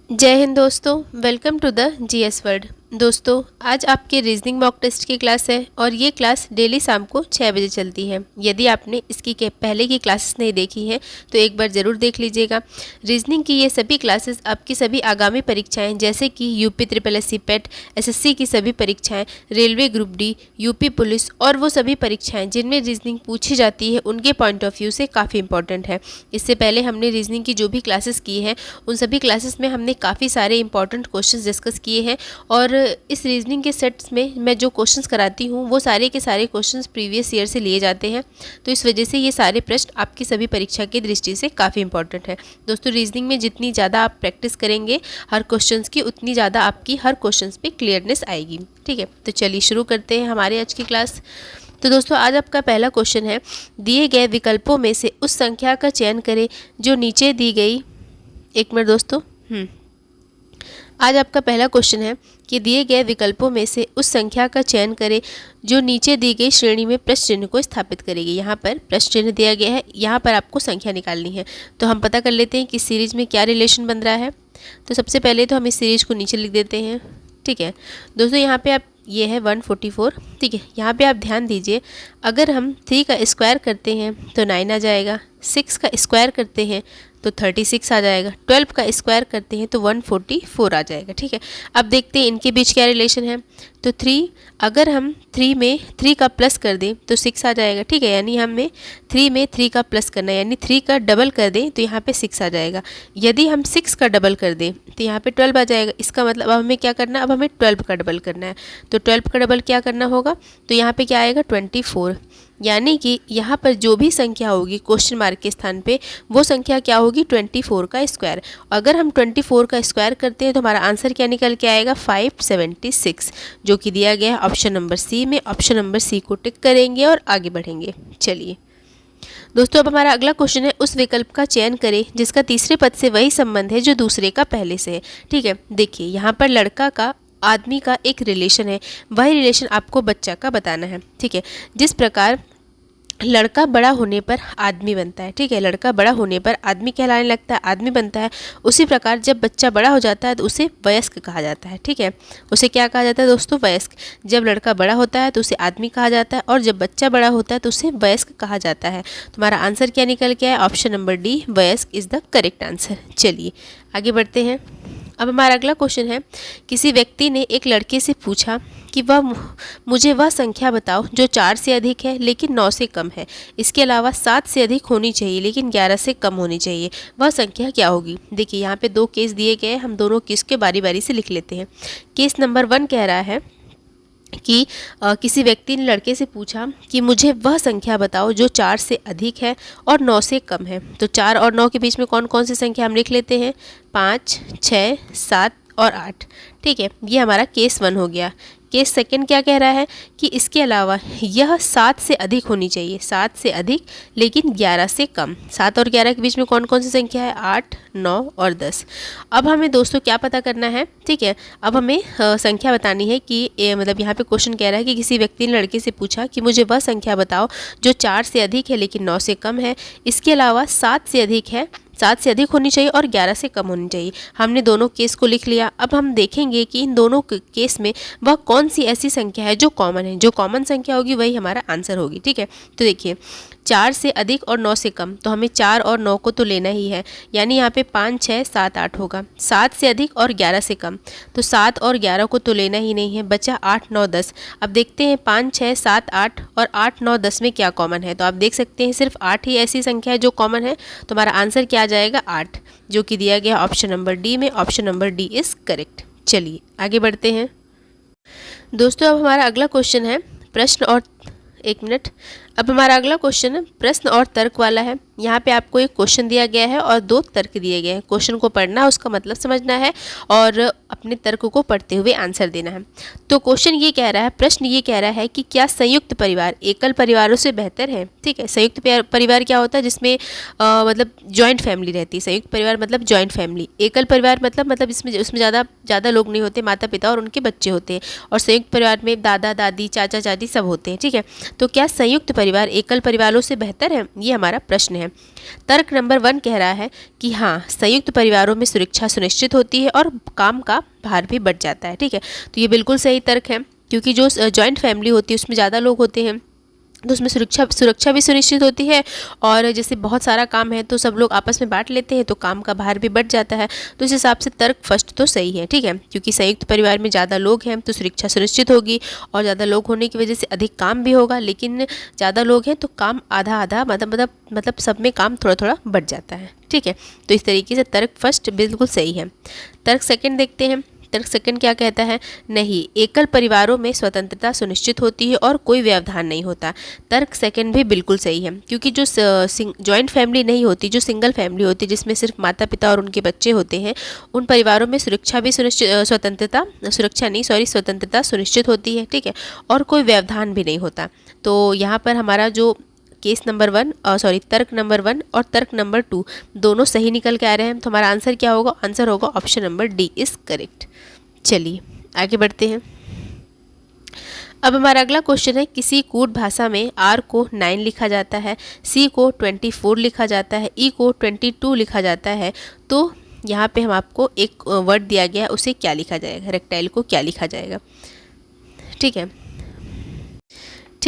जय हिंद दोस्तों, welcome to the GS world. दोस्तों, आज आपके रीजनिंग मॉक टेस्ट की क्लास है और ये क्लास डेली शाम को 6 बजे चलती है। यदि आपने इसकी के पहले की क्लासेस नहीं देखी हैं तो एक बार ज़रूर देख लीजिएगा। रीजनिंग की ये सभी क्लासेस आपकी सभी आगामी परीक्षाएं जैसे कि यूपी ट्रिपल एससी पेट, एसएससी की सभी परीक्षाएं, railway group D, UP police और वो सभी परीक्षाएँ जिनमें रीजनिंग पूछी जाती है उनके पॉइंट ऑफ व्यू से काफ़ी इंपॉर्टेंट है। इससे पहले हमने रीजनिंग की जो भी क्लासेस की हैं उन सभी क्लासेस में हमने काफ़ी सारे इंपॉर्टेंट क्वेश्चंस डिस्कस किए हैं और इस रीजनिंग के सेट्स में मैं जो क्वेश्चंस कराती हूँ वो सारे के सारे क्वेश्चंस प्रीवियस ईयर से लिए जाते हैं। तो इस वजह से ये सारे प्रश्न आपकी सभी परीक्षा की दृष्टि से काफ़ी इंपॉर्टेंट है। दोस्तों, रीजनिंग में जितनी ज़्यादा आप प्रैक्टिस करेंगे हर क्वेश्चंस की, उतनी ज़्यादा आपकी हर क्वेश्चंस पे क्लियरनेस आएगी। ठीक है, तो चलिए शुरू करते हैं हमारे आज की क्लास। तो दोस्तों, आज आपका पहला क्वेश्चन है, दिए गए विकल्पों में से उस संख्या का चयन करें जो नीचे दी गई। एक मिनट दोस्तों। आज आपका पहला क्वेश्चन है कि दिए गए विकल्पों में से उस संख्या का चयन करें जो नीचे दी गई श्रेणी में प्रश्न चिन्ह को स्थापित करेगी। यहाँ पर प्रश्न चिन्ह दिया गया है, यहाँ पर आपको संख्या निकालनी है। तो हम पता कर लेते हैं कि इस सीरीज में क्या रिलेशन बन रहा है। तो सबसे पहले तो हम इस सीरीज को नीचे लिख देते हैं। ठीक है दोस्तों, यहाँ पे आप ये है 144। ठीक है, यहाँ पे आप ध्यान दीजिए, अगर हम 3 का स्क्वायर करते हैं तो 9 आ जाएगा, 6 का स्क्वायर करते हैं तो 36 आ जाएगा, 12 का स्क्वायर करते हैं तो 144 आ जाएगा। ठीक है, अब देखते हैं इनके बीच क्या रिलेशन है। तो 3, अगर हम 3 में 3 का प्लस कर दें तो 6 आ जाएगा। ठीक है, यानी हमें 3 में 3 का प्लस करना है, यानी 3 का डबल कर दें तो यहाँ पे 6 आ जाएगा। यदि हम 6 का डबल कर दें तो यहाँ पे 12 आ जाएगा। इसका मतलब अब हमें क्या करना है, अब हमें 12 का डबल करना है। तो 12 का डबल क्या करना होगा, तो यहाँ पे क्या आएगा 24। यानी कि यहाँ पर जो भी संख्या होगी क्वेश्चन मार्क के स्थान पे वो संख्या क्या होगी, 24 का स्क्वायर। अगर हम 24 का स्क्वायर करते हैं तो हमारा आंसर क्या निकल के आएगा, 576, जो कि दिया गया है ऑप्शन नंबर सी में। ऑप्शन नंबर सी को टिक करेंगे और आगे बढ़ेंगे। चलिए दोस्तों, अब हमारा अगला क्वेश्चन है, उस विकल्प का चयन करें जिसका तीसरे पद से वही संबंध है जो दूसरे का पहले से है। ठीक है, देखिए यहाँ पर लड़का का आदमी का एक रिलेशन है, वही रिलेशन आपको बच्चा का बताना है। ठीक है, जिस प्रकार लड़का बड़ा होने पर आदमी बनता है, ठीक है, लड़का बड़ा होने पर आदमी कहलाने लगता है, आदमी बनता है, उसी प्रकार जब बच्चा बड़ा हो जाता है तो उसे वयस्क कहा जाता है। ठीक है, उसे क्या कहा जाता है दोस्तों, वयस्क। जब लड़का बड़ा होता है तो उसे आदमी कहा जाता है और जब बच्चा बड़ा होता है तो उसे वयस्क कहा जाता है। तुम्हारा आंसर क्या निकल के है, ऑप्शन नंबर डी, वयस्क इज़ द करेक्ट आंसर। चलिए आगे बढ़ते हैं। अब हमारा अगला क्वेश्चन है, किसी व्यक्ति ने एक लड़के से पूछा कि मुझे वह संख्या बताओ जो 4 से अधिक है लेकिन 9 से कम है, इसके अलावा 7 से अधिक होनी चाहिए लेकिन 11 से कम होनी चाहिए, वह संख्या क्या होगी। देखिए यहाँ पे 2 केस दिए गए हैं, हम दोनों केस के बारी बारी से लिख लेते हैं। केस नंबर 1 कह रहा है कि किसी व्यक्ति ने लड़के से पूछा कि मुझे वह संख्या बताओ जो 4 से अधिक है और 9 से कम है। तो 4 और 9 के बीच में कौन कौन सी संख्या हम लिख लेते हैं, 5, 6, 7 और 8। ठीक है, ये हमारा केस 1 हो गया। केस सेकंड क्या कह रहा है कि इसके अलावा यह 7 से अधिक होनी चाहिए, 7 से अधिक लेकिन 11 से कम। 7 और 11 के बीच में कौन कौन सी संख्या है, 8, 9 और 10। अब हमें दोस्तों क्या पता करना है, ठीक है, अब हमें संख्या बतानी है कि मतलब यहाँ पे क्वेश्चन कह रहा है कि किसी व्यक्ति ने लड़के से पूछा कि मुझे वह संख्या बताओ जो 4 से अधिक है लेकिन 9 से कम है, इसके अलावा 7 से अधिक है, 7 से अधिक होनी चाहिए और 11 से कम होनी चाहिए। हमने दोनों केस को लिख लिया। अब हम देखेंगे कि इन दोनों केस में वह कौन सी ऐसी संख्या है जो कॉमन है। जो कॉमन संख्या होगी वही हमारा आंसर होगी। ठीक है, तो देखिए 4 से अधिक और 9 से कम, तो हमें 4 और 9 को तो लेना ही है, यानी यहाँ पे 5, 6, 7, 8 होगा। 7 से अधिक और 11 से कम, तो 7 और 11 को तो लेना ही नहीं है, बचा 8, 9, 10। अब देखते हैं 5, 6, 7, 8 और 8, 9, 10 में क्या कॉमन है। तो आप देख सकते हैं सिर्फ 8 ही ऐसी संख्या है जो कॉमन है। तो हमारा आंसर क्या आ जाएगा, 8, जो कि दिया गया ऑप्शन नंबर डी में। Option number D is correct. चलिए आगे बढ़ते हैं दोस्तों। अब हमारा अगला क्वेश्चन है प्रश्न और एक मिनट। अब हमारा अगला क्वेश्चन प्रश्न और तर्क वाला है। यहाँ पे आपको एक क्वेश्चन दिया गया है और 2 तर्क दिए गए हैं। क्वेश्चन को पढ़ना, उसका मतलब समझना है और अपने तर्क को पढ़ते हुए आंसर देना है। तो क्वेश्चन ये कह रहा है, प्रश्न ये कह रहा है कि क्या संयुक्त परिवार एकल परिवारों से बेहतर है। ठीक है, संयुक्त परिवार क्या होता है, जिसमें मतलब जॉइंट फैमिली रहती है। संयुक्त परिवार मतलब जॉइंट फैमिली। एकल परिवार मतलब उसमें ज़्यादा लोग नहीं होते, माता पिता और उनके बच्चे होते हैं। और संयुक्त परिवार में दादा दादी, चाचा चाची सब होते हैं। ठीक है, तो क्या संयुक्त परिवार एकल परिवारों से बेहतर है? ये हमारा प्रश्न है। तर्क नंबर 1 कह रहा है कि हाँ, संयुक्त परिवारों में सुरक्षा सुनिश्चित होती है और काम का भार भी बढ़ जाता है। ठीक है, तो ये बिल्कुल सही तर्क है, क्योंकि जो जॉइंट फैमिली होती है उसमें ज़्यादा लोग होते हैं तो उसमें सुरक्षा भी सुनिश्चित होती है, और जैसे बहुत सारा काम है तो सब लोग आपस में बांट लेते हैं तो काम का भार भी बढ़ जाता है। तो इस हिसाब से तर्क फर्स्ट तो सही है। ठीक है, क्योंकि संयुक्त परिवार में ज़्यादा लोग हैं तो सुरक्षा सुनिश्चित होगी, और ज़्यादा लोग होने की वजह से अधिक काम भी होगा, लेकिन ज़्यादा लोग हैं तो काम आधा आधा मतलब सब में काम थोड़ा थोड़ा बढ़ जाता है। ठीक है, तो इस तरीके से तर्क फर्स्ट बिल्कुल सही है। तर्क सेकेंड देखते हैं। तर्क सेकंड क्या कहता है? नहीं, एकल परिवारों में स्वतंत्रता सुनिश्चित होती है और कोई व्यवधान नहीं होता। तर्क सेकंड भी बिल्कुल सही है, क्योंकि जो जॉइंट फैमिली नहीं होती, जो सिंगल फैमिली होती है जिसमें सिर्फ माता पिता और उनके बच्चे होते हैं, उन परिवारों में स्वतंत्रता सुनिश्चित होती है। ठीक है, और कोई व्यवधान भी नहीं होता। तो यहाँ पर हमारा जो तर्क नंबर 1 और तर्क नंबर 2 दोनों सही निकल के आ रहे हैं। तो हमारा आंसर क्या होगा? आंसर होगा option number D is correct. चलिए आगे बढ़ते हैं। अब हमारा अगला क्वेश्चन है, किसी कूट भाषा में R को 9 लिखा जाता है, C को 24 लिखा जाता है, E को 22 लिखा जाता है। तो यहाँ पे हम आपको एक वर्ड दिया गया है, उसे क्या लिखा जाएगा? रेक्टाइल को क्या लिखा जाएगा? ठीक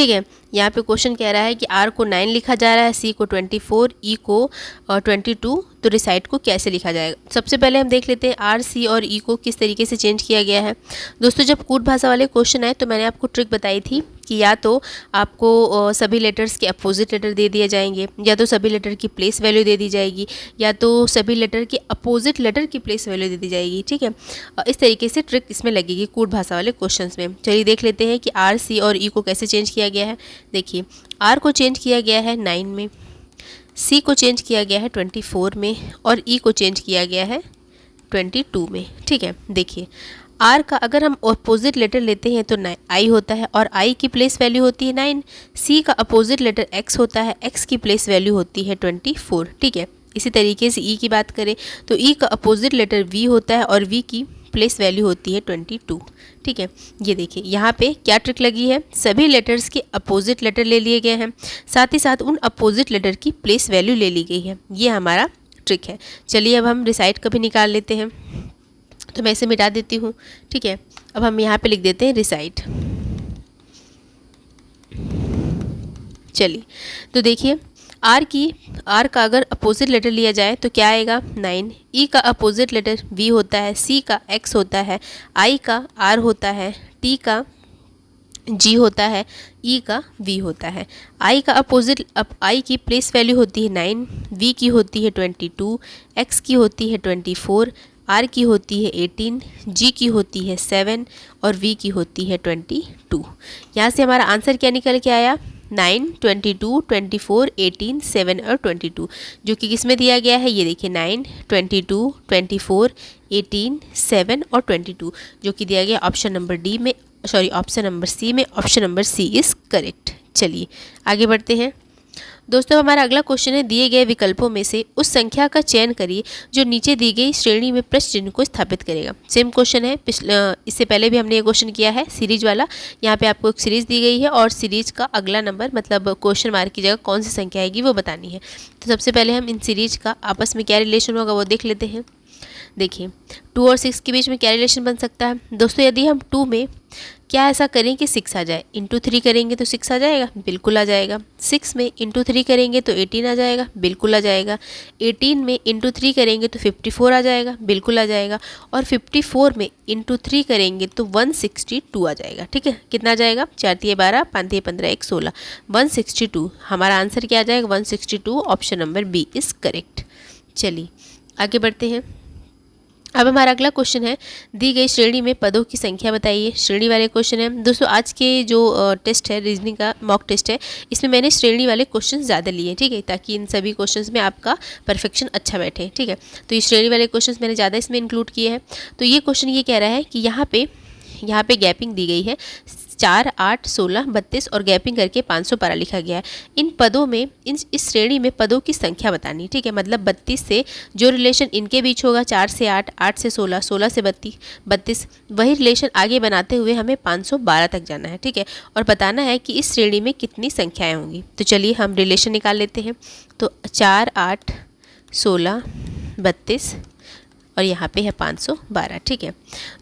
है, यहाँ पे क्वेश्चन कह रहा है कि R को 9 लिखा जा रहा है, C को 24, E को 22, तो रिसाइट को कैसे लिखा जाएगा? सबसे पहले हम देख लेते हैं R, C और E को किस तरीके से चेंज किया गया है। दोस्तों, जब कूट भाषा वाले क्वेश्चन आए तो मैंने आपको ट्रिक बताई थी कि या तो आपको सभी लेटर्स के अपोजिट लेटर दे दिए जाएंगे, या तो सभी लेटर की प्लेस वैल्यू दे दी जाएगी, या तो सभी लेटर के अपोजिट लेटर की प्लेस वैल्यू दे दी जाएगी। ठीक है, इस तरीके से ट्रिक इसमें लगेगी कूट भाषा वाले क्वेश्चंस में। चलिए देख लेते हैं कि R, C और E को कैसे चेंज किया गया है। देखिए, R को चेंज किया गया है 9 में, C को चेंज किया गया है 24 में, और E को चेंज किया गया है 22 में। ठीक है, देखिए R का अगर हम अपोजिट लेटर लेते हैं तो I होता है, और I की प्लेस वैल्यू होती है 9। C का अपोजिट लेटर X होता है, X की प्लेस वैल्यू होती है 24। ठीक है, इसी तरीके से E की बात करें तो E का अपोजिट लेटर V होता है, और V की प्लेस वैल्यू होती है 22। ठीक है, ये देखिए यहाँ पे क्या ट्रिक लगी है, सभी लेटर्स के अपोजिट लेटर ले लिए गए हैं, साथ ही साथ उन अपोजिट लेटर की प्लेस वैल्यू ले ली गई है। ये हमारा ट्रिक है। चलिए अब हम रिसाइट का भी निकाल लेते हैं, तो मैं इसे मिटा देती हूँ। ठीक है, अब हम यहाँ पे लिख देते हैं रिसाइट। चलिए, तो देखिए R का अगर अपोजिट लेटर लिया जाए तो क्या आएगा? 9। E का अपोजिट लेटर V होता है, C का X होता है, I का R होता है, T का G होता है, E का V होता है। I का अपोजिट, अब I की प्लेस वैल्यू होती है 9, V की होती है 22, X की होती है 24, R की होती है 18, G की होती है 7 और V की होती है 22। यहाँ से हमारा आंसर क्या निकल के आया? 9, 22, 24, 18, 7 और 22, जो कि किस में दिया गया है? ये देखिए 9, 22, 24, 18, 7 और 22, जो कि दिया गया ऑप्शन नंबर डी में, ऑप्शन नंबर सी में। Option number C is correct. चलिए आगे बढ़ते हैं। दोस्तों, हमारा अगला क्वेश्चन है, दिए गए विकल्पों में से उस संख्या का चयन करिए जो नीचे दी गई श्रेणी में प्रश्न चिन्ह को स्थापित करेगा। सेम क्वेश्चन है, इससे पहले भी हमने ये क्वेश्चन किया है सीरीज वाला। यहाँ पे आपको एक सीरीज दी गई है और सीरीज का अगला नंबर मतलब क्वेश्चन मार्क की जगह कौन सी संख्या आएगी वो बतानी है। तो सबसे पहले हम इन सीरीज का आपस में क्या रिलेशन होगा वो देख लेते हैं। देखिए 2 और 6 के बीच में क्या रिलेशन बन सकता है? दोस्तों, यदि हम 2 में क्या ऐसा करें कि 6 आ जाए, इंटू 3 करेंगे तो 6 आ जाएगा, बिल्कुल आ जाएगा। 6 में इंटू 3 करेंगे तो 18 आ जाएगा, बिल्कुल आ जाएगा। 18 में इंटू 3 करेंगे तो 54 आ जाएगा, बिल्कुल आ जाएगा। और 54 में इंटू 3 करेंगे तो 162 आ जाएगा। ठीक है, कितना आ जाएगा? 4 × 12, 5 × 15, 1 16, 162। हमारा आंसर क्या आ जाएगा? 162। Option number B is correct. चलिए आगे बढ़ते हैं। अब हमारा अगला क्वेश्चन है, दी गई श्रेणी में पदों की संख्या बताइए। श्रेणी वाले क्वेश्चन है। दोस्तों, आज के जो टेस्ट है, रीजनिंग का मॉक टेस्ट है, इसमें मैंने श्रेणी वाले क्वेश्चन ज़्यादा लिए, ठीक है, ताकि इन सभी क्वेश्चंस में आपका परफेक्शन अच्छा बैठे। ठीक है, तो ये श्रेणी वाले क्वेश्चंस मैंने ज़्यादा इसमें इंक्लूड किए हैं। तो ये क्वेश्चन ये कह रहा है कि यहाँ पे गैपिंग दी गई है, 4, 8, 16, 32 और गैपिंग करके 512 लिखा गया है। इन पदों में इस श्रेणी में पदों की संख्या बतानी, ठीक है। मतलब 32 से जो रिलेशन इनके बीच होगा, 4 से 8, 8 से 16, 16 से 32, वही रिलेशन आगे बनाते हुए हमें 512 तक जाना है, ठीक है। और बताना है कि इस श्रेणी में कितनी संख्याएँ होंगी। तो चलिए हम रिलेशन निकाल लेते हैं। तो 4, 8, 16, 32 और यहाँ पे है 512, ठीक है।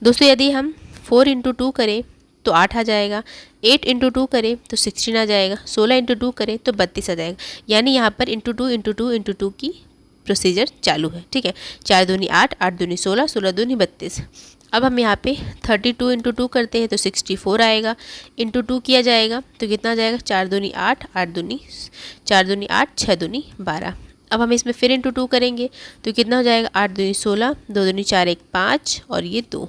दोस्तों यदि हम 4 इंटू 2 करें तो 8 आ जाएगा, 8 इंटू 2 करें तो 16 आ जाएगा, 16 इंटू 2 करें तो 32 आ जाएगा। यानी यहाँ पर इंटू 2 इंटू 2 इंटू 2 की प्रोसीजर चालू है, ठीक है। 4 दूनी 8, 8 दूनी 16, 16 दूनी 32। अब हम यहाँ पे 32 इंटू 2 करते हैं तो 64 आएगा, इंटू 2 किया जाएगा तो कितना आ जाएगा, 4 दूनी 8, 4 दूनी 8, 6 दूनी 12। अब हम इसमें फिर इंटू 2 करेंगे तो कितना हो जाएगा, 8 दूनी 16, 2 दूनी 4, 1 5 और ये 2।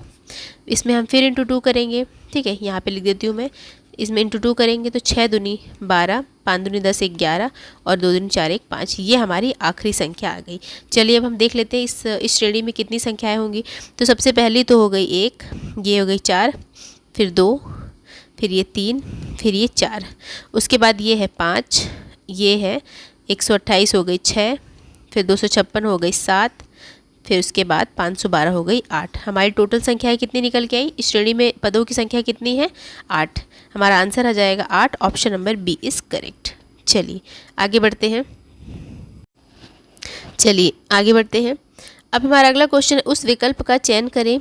इसमें हम फिर इंटू 2 करेंगे, ठीक है। यहाँ पे लिख देती हूँ मैं। इसमें इंटू 2 करेंगे तो 6 दूनी 12, 5 दूनी 10, 1 11 और 2 दूनी 4, 1 5। ये हमारी आखिरी संख्या आ गई। चलिए अब हम देख लेते हैं इस श्रेणी में कितनी संख्याएं होंगी। तो सबसे पहली तो हो गई 1, ये हो गई 4, फिर 2, फिर ये 3, फिर ये 4। उसके बाद ये है 5, ये है 128 हो गई 6, फिर 256 हो गई 7, फिर उसके बाद 512 हो गई 8। हमारी टोटल संख्या कितनी निकल के आई, इस श्रेणी में पदों की संख्या कितनी है, 8। हमारा आंसर आ जाएगा 8, option number B is correct. चलिए आगे बढ़ते हैं। अब हमारा अगला क्वेश्चन, उस विकल्प का चयन करें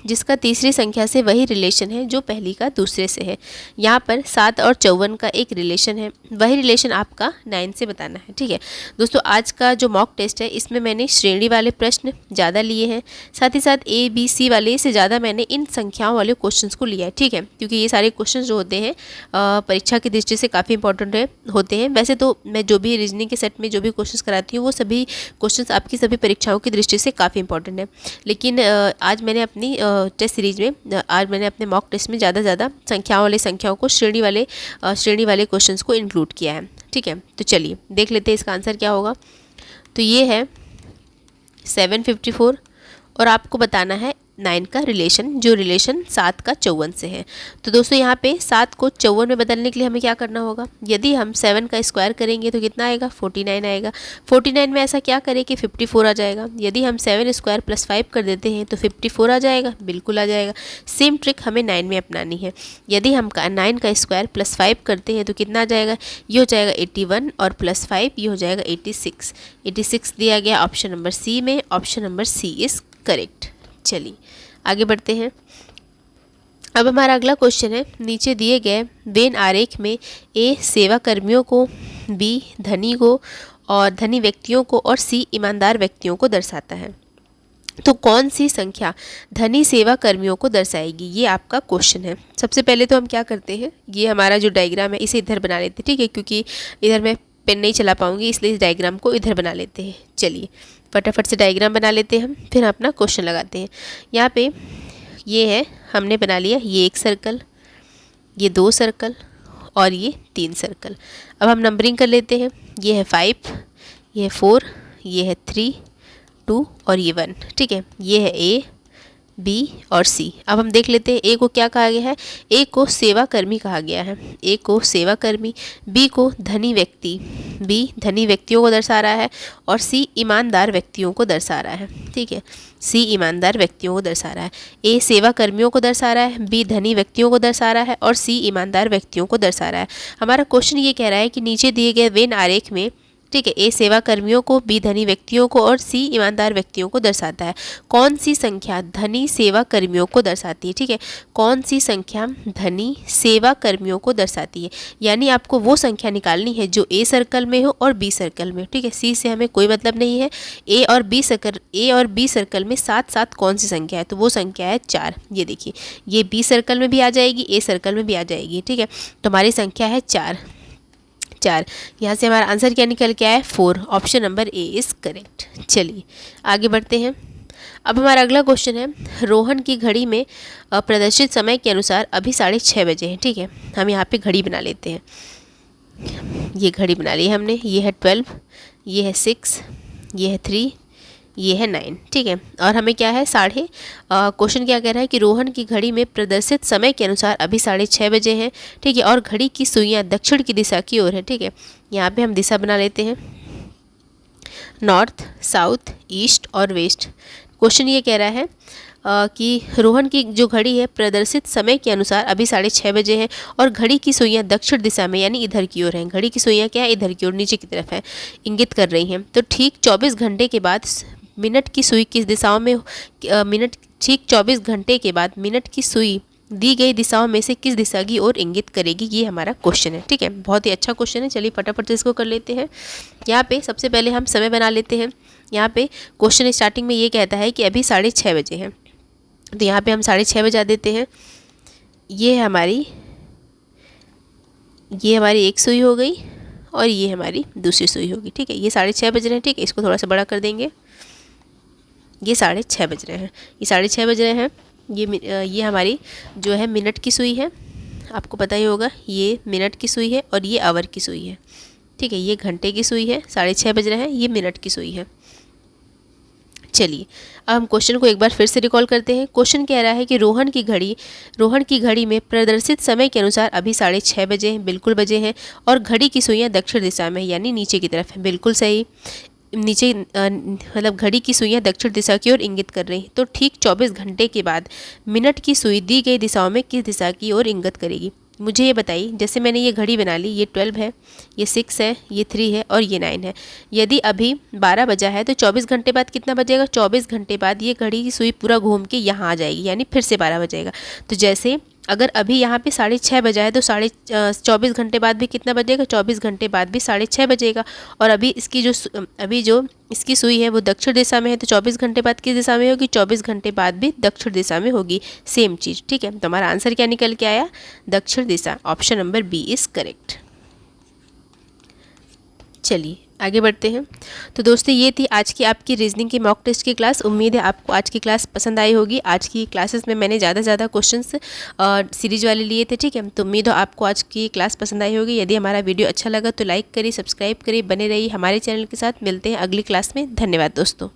जिसका तीसरी संख्या से वही रिलेशन है जो पहली का दूसरे से है। यहाँ पर 7 और 54 का एक रिलेशन है, वही रिलेशन आपका 9 से बताना है, ठीक है। दोस्तों आज का जो मॉक टेस्ट है इसमें मैंने श्रेणी वाले प्रश्न ज़्यादा लिए हैं, साथ ही साथ A, B, C वाले से ज़्यादा मैंने इन संख्याओं वाले क्वेश्चंस को लिया है, ठीक है। क्योंकि ये सारे क्वेश्चन जो होते हैं परीक्षा की दृष्टि से काफ़ी इंपॉर्टेंट होते हैं। वैसे तो मैं जो भी रीजनिंग के सेट में जो भी क्वेश्चन कराती हूँ वो सभी क्वेश्चन आपकी सभी परीक्षाओं की दृष्टि से काफ़ी इंपॉर्टेंट है। लेकिन आज मैंने अपनी टेस्ट सीरीज में आज मैंने अपने मॉक टेस्ट में ज़्यादा संख्याओं को श्रेणी वाले क्वेश्चंस को इंक्लूड किया है, ठीक है। तो चलिए देख लेते हैं इसका आंसर क्या होगा। तो ये है 754 और आपको बताना है 9 का रिलेशन, जो रिलेशन 7 का 54 से है। तो दोस्तों यहाँ पे 7 को 54 में बदलने के लिए हमें क्या करना होगा, यदि हम 7 का स्क्वायर करेंगे तो कितना आएगा, 49 आएगा। 49 में ऐसा क्या करें कि 54 आ जाएगा। यदि हम 7 स्क्वायर प्लस 5 कर देते हैं तो 54 आ जाएगा, बिल्कुल आ जाएगा। सेम ट्रिक हमें 9 में अपनानी है। यदि हम 9 का स्क्वायर प्लस 5 करते हैं तो कितना आ जाएगा, ये हो जाएगा 81 और प्लस 5 ये हो जाएगा 86। 86 दिया गया ऑप्शन नंबर सी में, option number C is correct. चलिए आगे बढ़ते हैं। अब हमारा अगला क्वेश्चन है, नीचे दिए गए वेन आरेख में ए सेवा कर्मियों को, बी धनी को और धनी व्यक्तियों को और सी ईमानदार व्यक्तियों को दर्शाता है। तो कौन सी संख्या धनी सेवा कर्मियों को दर्शाएगी, ये आपका क्वेश्चन है। सबसे पहले तो हम क्या करते हैं, ये हमारा जो डायग्राम है इसे इधर बना लेते हैं, ठीक है। क्योंकि इधर मैं पेन नहीं चला पाऊंगी इसलिए इस डायग्राम को इधर बना लेते हैं। चलिए फटाफट से डायग्राम बना लेते हैं हम, फिर अपना क्वेश्चन लगाते हैं। यहाँ पे ये है, हमने बना लिया ये 1 सर्कल, ये 2 सर्कल और ये 3 सर्कल। अब हम नंबरिंग कर लेते हैं। ये है 5, ये है 4, ये है 3, 2 और ये 1, ठीक है। ये है A, B और C। अब हम देख लेते हैं A को क्या कहा गया है, A को सेवा कर्मी कहा गया है, A को सेवा कर्मी, B को धनी व्यक्ति, B धनी व्यक्तियों को दर्शा रहा है और C ईमानदार व्यक्तियों को दर्शा रहा है, ठीक है। C ईमानदार व्यक्तियों को दर्शा रहा है, A सेवा कर्मियों को दर्शा रहा है, B धनी व्यक्तियों को दर्शा रहा है और C ईमानदार व्यक्तियों को दर्शा रहा है। हमारा क्वेश्चन ये कह रहा है कि नीचे दिए गए वेन आरेख में, ठीक है, ए सेवा कर्मियों को, बी धनी व्यक्तियों को और सी ईमानदार व्यक्तियों को दर्शाता है। कौन सी संख्या धनी सेवा कर्मियों को दर्शाती है, ठीक है। कौन सी संख्या धनी सेवा कर्मियों को दर्शाती है, यानी आपको वो संख्या निकालनी है जो ए सर्कल में हो और बी सर्कल में, ठीक है। सी से हमें कोई मतलब नहीं है। ए और बी सर्कल में साथ साथ कौन सी संख्या है, तो वो संख्या है 4। ये देखिए, ये बी सर्कल में भी आ जाएगी, ए सर्कल में भी आ जाएगी, ठीक है। तो हमारी संख्या है 4। यहाँ से हमारा आंसर क्या निकल के आया है, 4, option number A is correct. चलिए आगे बढ़ते हैं। अब हमारा अगला क्वेश्चन है, रोहन की घड़ी में प्रदर्शित समय के अनुसार अभी 6:30 बजे हैं, ठीक है। हम यहाँ पे घड़ी बना लेते हैं। ये घड़ी बना ली हमने, ये है 12, ये है 6, ये है 3, ये है 9, ठीक है। और हमें क्या है क्वेश्चन क्या कह रहा है कि रोहन की घड़ी में प्रदर्शित समय के अनुसार अभी 6:30 बजे हैं, ठीक है, और घड़ी की सुइयां दक्षिण की दिशा की ओर है, ठीक है। यहाँ पे हम दिशा बना लेते हैं, नॉर्थ, साउथ, ईस्ट और वेस्ट। क्वेश्चन ये कह रहा है कि रोहन की जो घड़ी है प्रदर्शित समय के अनुसार अभी 6:30 बजे है और घड़ी की सुइयां दक्षिण दिशा में यानी इधर की ओर हैं। घड़ी की सुइयां क्या है, इधर की ओर नीचे की तरफ है, इंगित कर रही हैं। तो ठीक 24 घंटे के बाद मिनट की सुई किस दिशाओं में ठीक 24 घंटे के बाद मिनट की सुई दी गई दिशाओं में से किस दिशा की ओर इंगित करेगी, ये हमारा क्वेश्चन है, ठीक है। बहुत ही अच्छा क्वेश्चन है, चलिए फटाफट से इसको कर लेते हैं। यहाँ पे सबसे पहले हम समय बना लेते हैं। यहाँ पे क्वेश्चन स्टार्टिंग में ये कहता है कि अभी 6:30 बजे हैं, तो यहाँ पे हम 6:30 बजा देते हैं। ये हमारी एक सुई हो गई और ये हमारी दूसरी सुई होगी, ठीक है। ये 6:30 बज रहे हैं, ठीक है। इसको थोड़ा सा बड़ा कर देंगे, ये 6:30 बज रहे हैं, ये 6:30 बज रहे हैं। ये हमारी जो है मिनट की सुई है, आपको पता ही होगा, ये मिनट की सुई है और ये आवर की सुई है, ठीक है। ये घंटे की सुई है, 6:30 बज रहे हैं, ये मिनट की सुई है। चलिए अब हम क्वेश्चन को एक बार फिर से रिकॉल करते हैं। क्वेश्चन कह रहा है कि रोहन की घड़ी में प्रदर्शित समय के अनुसार अभी 6:30 बजे हैं, बिल्कुल बजे हैं, और घड़ी की सुइयां दक्षिण दिशा में यानी नीचे की तरफ है, बिल्कुल सही। नीचे मतलब घड़ी की सुइयां दक्षिण दिशा की ओर इंगित कर रही हैं। तो ठीक 24 घंटे के बाद मिनट की सुई दी गई दिशाओं में किस दिशा की ओर इंगित करेगी, मुझे ये बताइए। जैसे मैंने ये घड़ी बना ली, ये 12 है, ये 6 है, ये 3 है और ये 9 है। यदि अभी 12 बजा है तो 24 घंटे बाद कितना बजेगा, 24 घंटे बाद ये घड़ी की सुई पूरा घूम के यहाँ आ जाएगी, यानी फिर से 12 बजेगा। तो जैसे अगर अभी यहाँ पे 6:30 बजा है तो 24 घंटे बाद भी कितना बजेगा, 24 घंटे बाद भी 6:30 बजेगा। और अभी जो इसकी सुई है वो दक्षिण दिशा में है, तो 24 घंटे बाद किस दिशा में होगी, 24 घंटे बाद भी दक्षिण दिशा में होगी, सेम चीज़, ठीक है। तो हमारा आंसर क्या निकल के आया, दक्षिण दिशा। Option number B is correct. चलिए आगे बढ़ते हैं। तो दोस्तों ये थी आज की आपकी रीजनिंग की मॉक टेस्ट की क्लास। उम्मीद है आपको आज की क्लास पसंद आई होगी। आज की क्लासेस में मैंने ज़्यादा से ज़्यादा क्वेश्चंस सीरीज वाले लिए थे, ठीक है। तो उम्मीद हो आपको आज की क्लास पसंद आई होगी। यदि हमारा वीडियो अच्छा लगा तो लाइक करिए, सब्सक्राइब करिए, बने रहिए हमारे चैनल के साथ। मिलते हैं अगली क्लास में। धन्यवाद दोस्तों।